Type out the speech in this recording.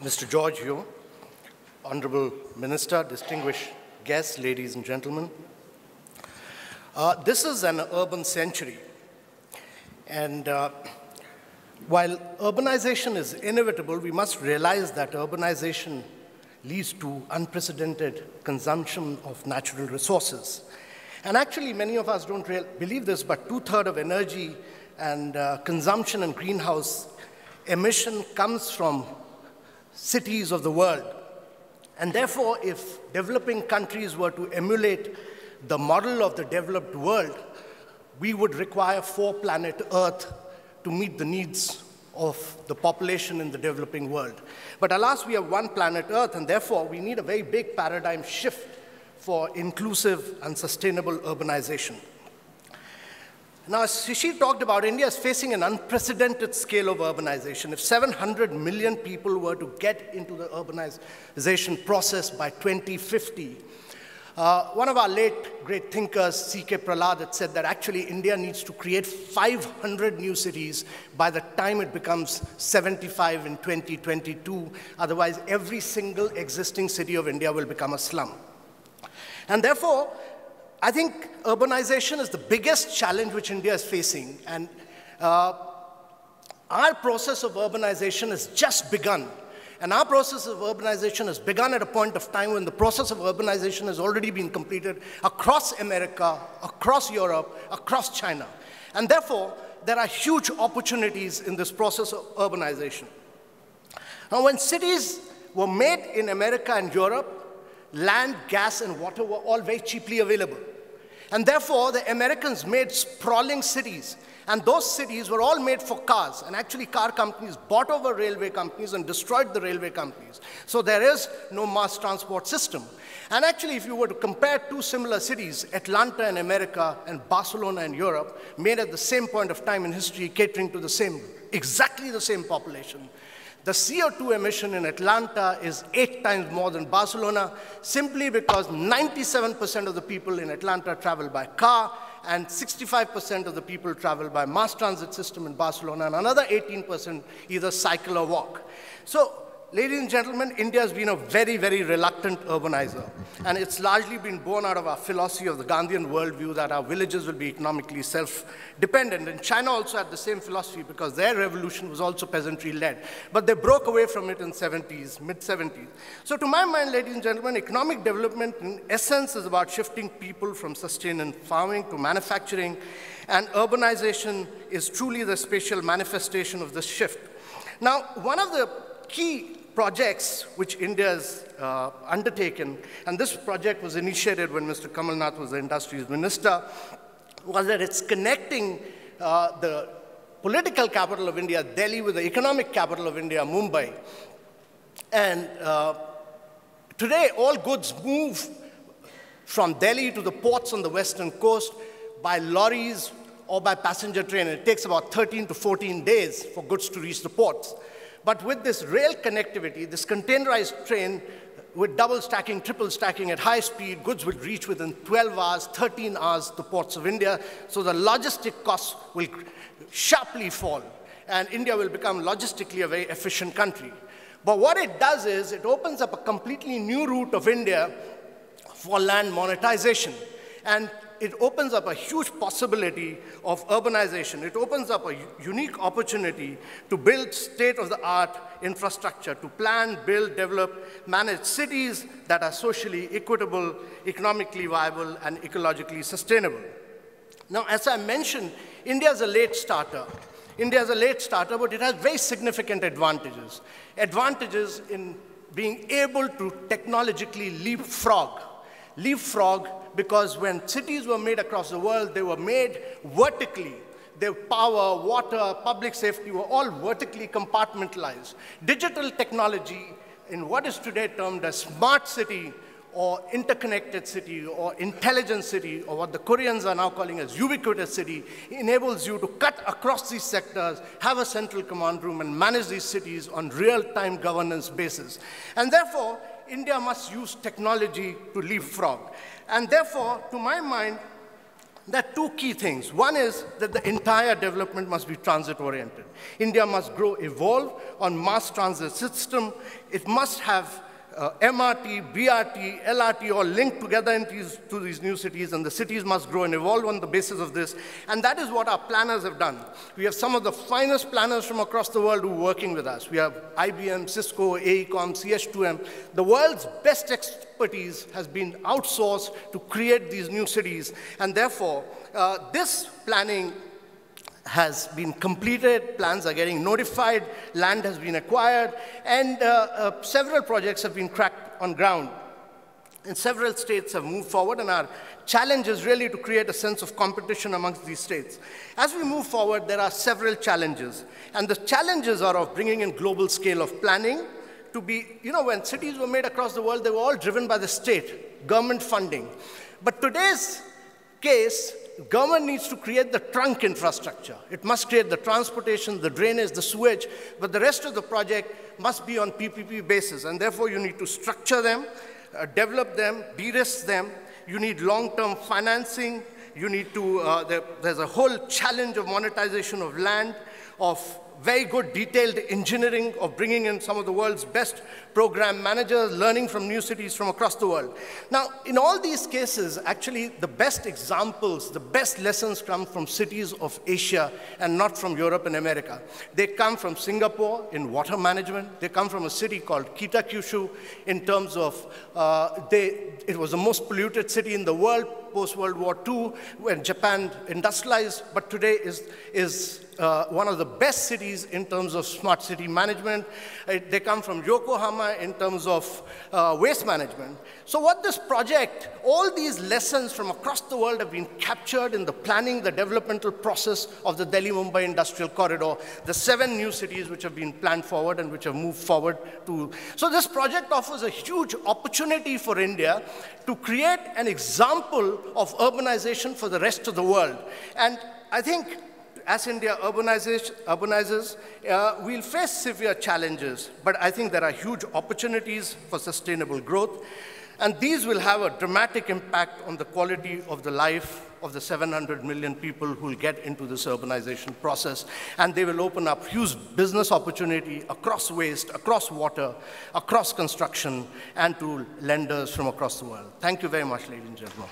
Mr. George Yu, Honorable Minister, distinguished guests, ladies and gentlemen. This is an urban century. And while urbanization is inevitable, we must realize that urbanization leads to unprecedented consumption of natural resources. And actually, many of us don't believe this, but 2/3 of energy and consumption and greenhouse emission comes from cities of the world. And therefore, if developing countries were to emulate the model of the developed world, we would require 4 planet Earth to meet the needs of the population in the developing world. But alas, we have 1 planet Earth, and therefore we need a very big paradigm shift for inclusive and sustainable urbanization. Now, as Shishi talked about, India is facing an unprecedented scale of urbanization. If 700 million people were to get into the urbanization process by 2050, one of our late great thinkers, C.K. Prahlad, had said that actually India needs to create 500 new cities by the time it becomes 75 in 2022. Otherwise, every single existing city of India will become a slum. And therefore, I think urbanization is the biggest challenge which India is facing. And our process of urbanization has just begun. And our process of urbanization has begun at a point of time when the process of urbanization has already been completed across America, across Europe, across China. And therefore, there are huge opportunities in this process of urbanization. Now, when cities were made in America and Europe, land, gas, and water were all very cheaply available. And therefore, the Americans made sprawling cities. And those cities were all made for cars. And actually, car companies bought over railway companies and destroyed the railway companies. So there is no mass transport system. And actually, if you were to compare 2 similar cities, Atlanta in America and Barcelona in Europe, made at the same point of time in history, catering to the same, exactly the same population, the CO2 emission in Atlanta is 8 times more than Barcelona, simply because 97% of the people in Atlanta travel by car, and 65% of the people travel by mass transit system in Barcelona, and another 18% either cycle or walk. So, ladies and gentlemen, India has been a very, very reluctant urbanizer. And it's largely been born out of our philosophy of the Gandhian worldview that our villages will be economically self-dependent. And China also had the same philosophy because their revolution was also peasantry-led. But they broke away from it in mid-70s. So to my mind, ladies and gentlemen, economic development in essence is about shifting people from sustained farming to manufacturing. And urbanization is truly the spatial manifestation of this shift. Now, one of the key projects which India has undertaken, and this project was initiated when Mr. Kamal Nath was the industries minister, was that it's connecting the political capital of India, Delhi, with the economic capital of India, Mumbai. And today, all goods move from Delhi to the ports on the western coast by lorries or by passenger train. It takes about 13 to 14 days for goods to reach the ports. But with this rail connectivity, this containerized train with double stacking, triple stacking at high speed, goods will reach within 12 hours, 13 hours the ports of India. So the logistic costs will sharply fall, and India will become logistically a very efficient country. But what it does is it opens up a completely new route of India for land monetization. And it opens up a huge possibility of urbanization. It opens up a unique opportunity to build state-of-the-art infrastructure, to plan, build, develop, manage cities that are socially equitable, economically viable, and ecologically sustainable. Now, as I mentioned, India is a late starter. India is a late starter, but it has very significant advantages. Advantages in being able to technologically leapfrog because when cities were made across the world, they were made vertically. Their power, water, public safety were all vertically compartmentalized. Digital technology, in what is today termed as smart city or interconnected city or intelligent city, or what the Koreans are now calling as ubiquitous city, enables you to cut across these sectors, have a central command room, and manage these cities on real-time governance basis. And therefore, India must use technology to leapfrog. And therefore, to my mind, There are two key things. One is that the entire development must be transit-oriented. India must evolve on mass transit system. It must have MRT, BRT, LRT all linked together into these new cities, and the cities must grow and evolve on the basis of this. And that is what our planners have done. We have some of the finest planners from across the world who are working with us. We have IBM, Cisco, AECOM, CH2M. The world's best expertise has been outsourced to create these new cities. And therefore, this planning has been completed, plans are getting notified, land has been acquired, and several projects have been cracked on ground. And several states have moved forward, and our challenge is really to create a sense of competition amongst these states. As we move forward, there are several challenges, and the challenges are of bringing in global scale of planning to be, when cities were made across the world, they were all driven by the state, government funding. But today's case, government needs to create the trunk infrastructure. It must create the transportation, the drainage, the sewage, but the rest of the project must be on PPP basis, and therefore you need to structure them, develop them, de-risk them. You need long-term financing. You need to, there's a whole challenge of monetization of land, of very good detailed engineering, of bringing in some of the world's best program managers, learning from new cities from across the world. Now, in all these cases, actually, the best examples, the best lessons come from cities of Asia and not from Europe and America. They come from Singapore in water management. They come from a city called Kitakyushu in terms of, it was the most polluted city in the world post-World War II when Japan industrialized, but today is one of the best cities in terms of smart city management. They come from Yokohama in terms of waste management. So what this project, all these lessons from across the world have been captured in the planning, the developmental process of the Delhi-Mumbai Industrial Corridor, the 7 new cities which have been planned forward and which have moved forward to. So this project offers a huge opportunity for India to create an example of urbanization for the rest of the world. And I think as India urbanizes, we'll face severe challenges, but I think there are huge opportunities for sustainable growth, and these will have a dramatic impact on the quality of the life of the 700 million people who will get into this urbanization process, and they will open up huge business opportunity across waste, across water, across construction, and to lenders from across the world. Thank you very much, ladies and gentlemen.